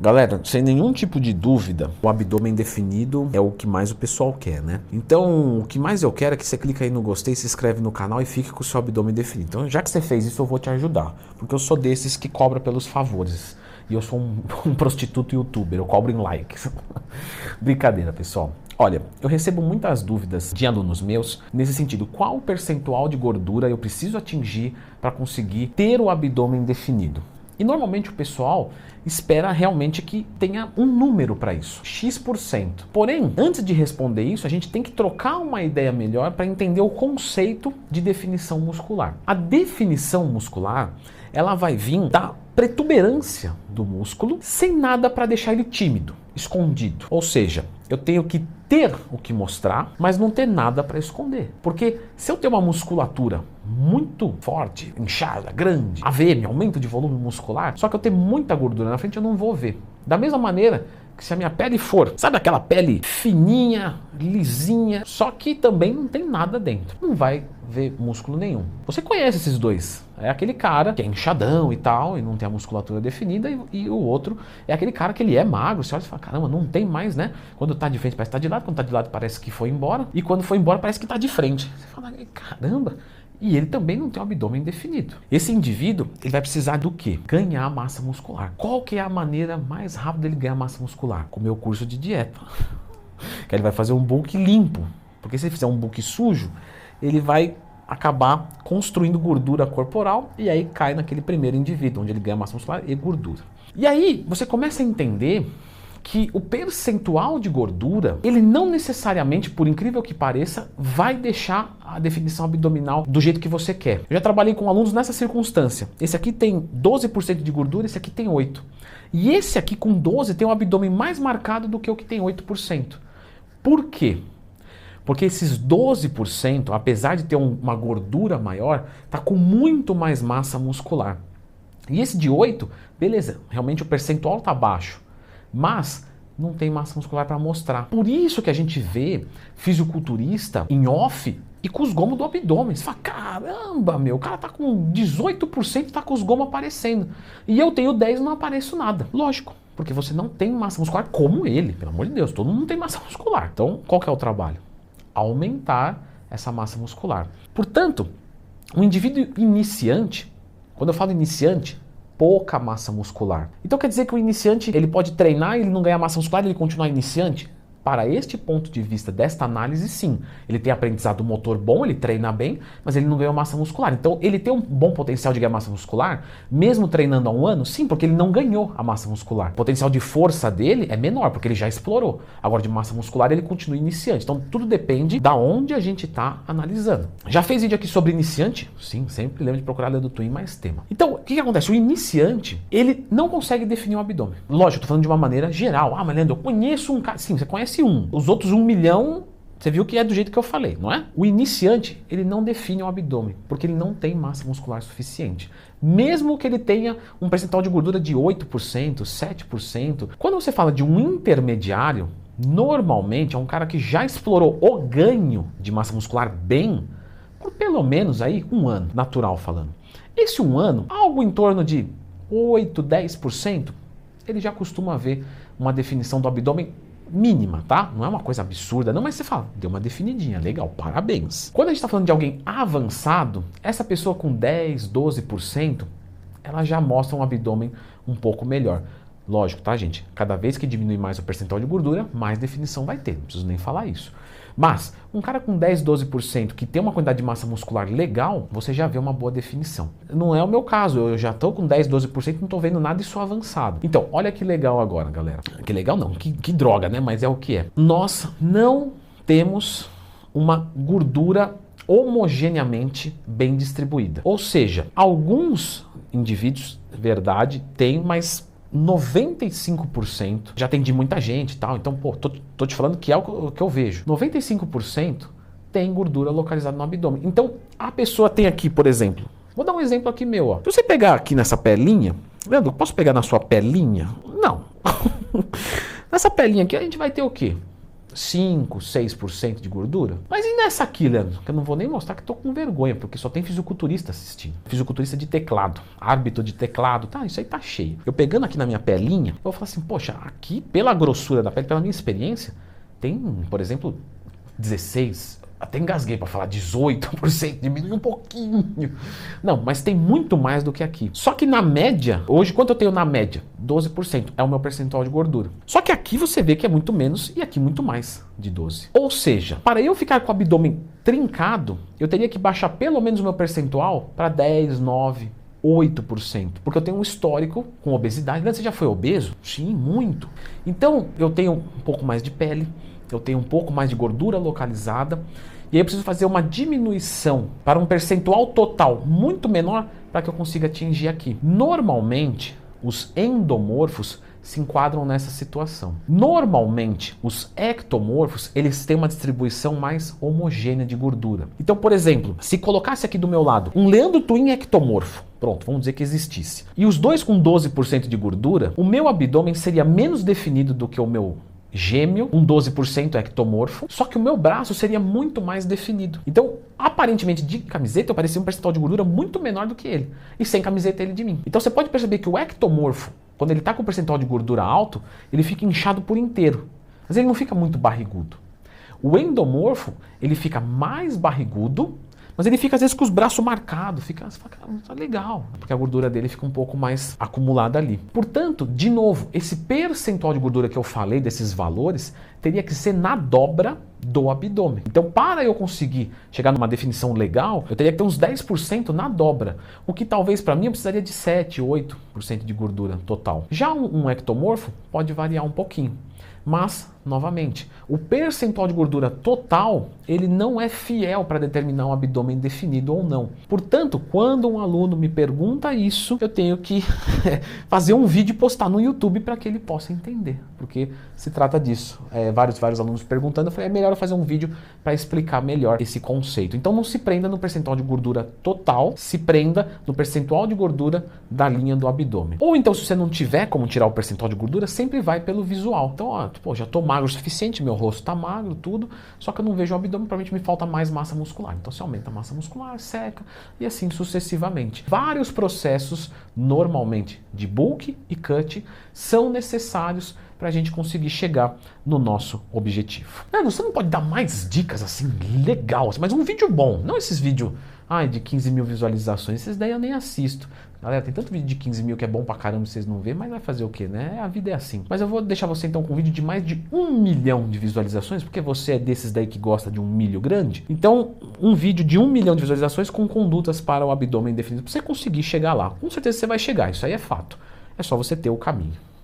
Galera, sem nenhum tipo de dúvida, o abdômen definido é o que mais o pessoal quer, né? Então, o que mais eu quero é que você clique aí no gostei, se inscreve no canal e fique com o seu abdômen definido. Então, já que você fez isso, eu vou te ajudar, porque eu sou desses que cobra pelos favores. E eu sou um prostituto youtuber, eu cobro em likes. Brincadeira, pessoal. Olha, eu recebo muitas dúvidas de alunos meus nesse sentido. Qual o percentual de gordura eu preciso atingir para conseguir ter o abdômen definido? E normalmente o pessoal espera realmente que tenha um número para isso, X%. Porém, antes de responder isso, a gente tem que trocar uma ideia melhor para entender o conceito de definição muscular. A definição muscular, ela vai vir da protuberância do músculo sem nada para deixar ele tímido, escondido. Ou seja, eu tenho que ter o que mostrar, mas não ter nada para esconder. Porque se eu tenho uma musculatura muito forte, inchada, grande, AVM, aumento de volume muscular, só que eu tenho muita gordura na frente, eu não vou ver. Da mesma maneira que se a minha pele for, sabe aquela pele fininha, lisinha, só que também não tem nada dentro, não vai ver músculo nenhum. Você conhece esses dois? É aquele cara que é inchadão e tal, e não tem a musculatura definida, e o outro é aquele cara que ele é magro, você olha e fala, caramba, não tem mais, né? Quando tá de frente parece que tá de lado, quando tá de lado parece que foi embora, e quando foi embora parece que tá de frente. Você fala, caramba... E ele também não tem um abdômen definido. Esse indivíduo, ele vai precisar do quê? Ganhar massa muscular. Qual que é a maneira mais rápida dele ganhar massa muscular? Comer o curso de dieta. Que ele vai fazer um bulk limpo. Porque se ele fizer um bulk sujo, ele vai acabar construindo gordura corporal e aí cai naquele primeiro indivíduo, onde ele ganha massa muscular e gordura. E aí você começa a entender que o percentual de gordura, ele não necessariamente, por incrível que pareça, vai deixar a definição abdominal do jeito que você quer. Eu já trabalhei com alunos nessa circunstância. Esse aqui tem 12% de gordura, esse aqui tem 8%. E esse aqui com 12% tem um abdômen mais marcado do que o que tem 8%. Por quê? Porque esses 12%, apesar de ter uma gordura maior, está com muito mais massa muscular. E esse de 8%, beleza, realmente o percentual está baixo. Mas não tem massa muscular para mostrar. Por isso que a gente vê fisiculturista em off e com os gomos do abdômen. Você fala, caramba, meu, o cara tá com 18% e tá com os gomos aparecendo. E eu tenho 10% e não apareço nada. Lógico, porque você não tem massa muscular como ele. Pelo amor de Deus, todo mundo tem massa muscular. Então, qual que é o trabalho? Aumentar essa massa muscular. Portanto, um indivíduo iniciante, quando eu falo iniciante, pouca massa muscular. Então quer dizer que o iniciante, ele pode treinar e ele não ganhar massa muscular e ele continuar iniciante? Para este ponto de vista, desta análise, sim. Ele tem aprendizado motor bom, ele treina bem, mas ele não ganhou massa muscular. Então, ele tem um bom potencial de ganhar massa muscular, mesmo treinando há um ano? Sim, porque ele não ganhou a massa muscular. O potencial de força dele é menor, porque ele já explorou. Agora, de massa muscular, ele continua iniciante. Então, tudo depende da onde a gente está analisando. Já fez vídeo aqui sobre iniciante? Sim, sempre lembra de procurar Leandro Twin mais tema. Então, o que acontece? O iniciante, ele não consegue definir o abdômen. Lógico, eu tô falando de uma maneira geral. Ah, mas Leandro, eu conheço um cara... Sim, você conhece um. Os outros 1 milhão, você viu que é do jeito que eu falei, não é? O iniciante, ele não define o abdômen, porque ele não tem massa muscular suficiente. Mesmo que ele tenha um percentual de gordura de 8%, 7%. Quando você fala de um intermediário, normalmente é um cara que já explorou o ganho de massa muscular bem, por pelo menos aí 1 ano, natural falando. Esse 1 ano, algo em torno de 8, 10%, ele já costuma ver uma definição do abdômen mínima, tá? Não é uma coisa absurda, não, mas você fala, deu uma definidinha, legal, parabéns. Quando a gente está falando de alguém avançado, essa pessoa com 10, 12%, ela já mostra um abdômen um pouco melhor. Lógico, tá, gente? Cada vez que diminui mais o percentual de gordura, mais definição vai ter, não preciso nem falar isso. Mas, um cara com 10, 12% que tem uma quantidade de massa muscular legal, você já vê uma boa definição. Não é o meu caso, eu já estou com 10, 12% e não estou vendo nada e sou avançado. Então, olha que legal agora, galera. Que legal não, que droga, né? Mas é o que é. Nós não temos uma gordura homogeneamente bem distribuída. Ou seja, alguns indivíduos, verdade, têm, mas 95%, já atendi muita gente e tal, então, pô, tô te falando que é o que eu vejo. 95% tem gordura localizada no abdômen. Então, a pessoa tem aqui, por exemplo, vou dar um exemplo aqui meu, ó. Se você pegar aqui nessa pelinha, Leandro, posso pegar na sua pelinha? Não. Nessa pelinha aqui a gente vai ter o quê? 5, 6% de gordura. Mas e nessa aqui, Leandro? Que eu não vou nem mostrar, que eu tô com vergonha, porque só tem fisiculturista assistindo. Fisiculturista de teclado, árbitro de teclado, tá, isso aí tá cheio. Eu pegando aqui na minha pelinha, eu vou falar assim, poxa, aqui pela grossura da pele, pela minha experiência, tem, por exemplo, 16, até engasguei para falar 18%, diminui um pouquinho. Não, mas tem muito mais do que aqui. Só que na média, hoje quanto eu tenho na média? 12% é o meu percentual de gordura. Só que aqui você vê que é muito menos e aqui muito mais de 12. Ou seja, para eu ficar com o abdômen trincado, eu teria que baixar pelo menos o meu percentual para 10, 9, 8%, porque eu tenho um histórico com obesidade. Você já foi obeso? Sim, muito. Então eu tenho um pouco mais de pele, eu tenho um pouco mais de gordura localizada, e aí eu preciso fazer uma diminuição para um percentual total muito menor para que eu consiga atingir aqui. Normalmente, os endomorfos se enquadram nessa situação. Normalmente, os ectomorfos, eles têm uma distribuição mais homogênea de gordura. Então, por exemplo, se colocasse aqui do meu lado um Leandro Twin ectomorfo, pronto, vamos dizer que existisse, e os dois com 12% de gordura, o meu abdômen seria menos definido do que o meu gêmeo, um 12% ectomorfo, só que o meu braço seria muito mais definido. Então, aparentemente, de camiseta, eu parecia um percentual de gordura muito menor do que ele. E sem camiseta, ele de mim. Então, você pode perceber que o ectomorfo, quando ele está com um percentual de gordura alto, ele fica inchado por inteiro. Mas ele não fica muito barrigudo. O endomorfo, ele fica mais barrigudo, mas ele fica às vezes com os braços marcados, fica legal, porque a gordura dele fica um pouco mais acumulada ali. Portanto, de novo, esse percentual de gordura que eu falei, desses valores, teria que ser na dobra do abdômen. Então, para eu conseguir chegar numa definição legal, eu teria que ter uns 10% na dobra, o que talvez para mim eu precisaria de 7, 8% de gordura total. Já um ectomorfo pode variar um pouquinho. Mas, novamente, o percentual de gordura total, ele não é fiel para determinar um abdômen definido ou não. Portanto, quando um aluno me pergunta isso, eu tenho que fazer um vídeo e postar no YouTube para que ele possa entender, porque se trata disso. Vários alunos perguntando, eu falei, é melhor eu fazer um vídeo para explicar melhor esse conceito. Então não se prenda no percentual de gordura total, se prenda no percentual de gordura da linha do abdômen. Ou então, se você não tiver como tirar o percentual de gordura, sempre vai pelo visual. Então, ó, pô, já tô magro o suficiente, meu rosto tá magro, tudo, só que eu não vejo o abdômen, provavelmente me falta mais massa muscular. Então você aumenta a massa muscular, seca e assim sucessivamente. Vários processos, normalmente de bulk e cut, são necessários para a gente conseguir chegar no nosso objetivo. Você não pode dar mais dicas assim, legal, mas um vídeo bom, não esses vídeos de 15 mil visualizações, esses daí eu nem assisto. Galera, tem tanto vídeo de 15 mil que é bom pra caramba, vocês não vêem, mas vai fazer o quê, né? A vida é assim. Mas eu vou deixar você então com um vídeo de mais de 1 milhão de visualizações, porque você é desses daí que gosta de um milho grande. Então, um vídeo de 1 milhão de visualizações com condutas para o abdômen definido, pra você conseguir chegar lá. Com certeza você vai chegar, isso aí é fato. É só você ter o caminho.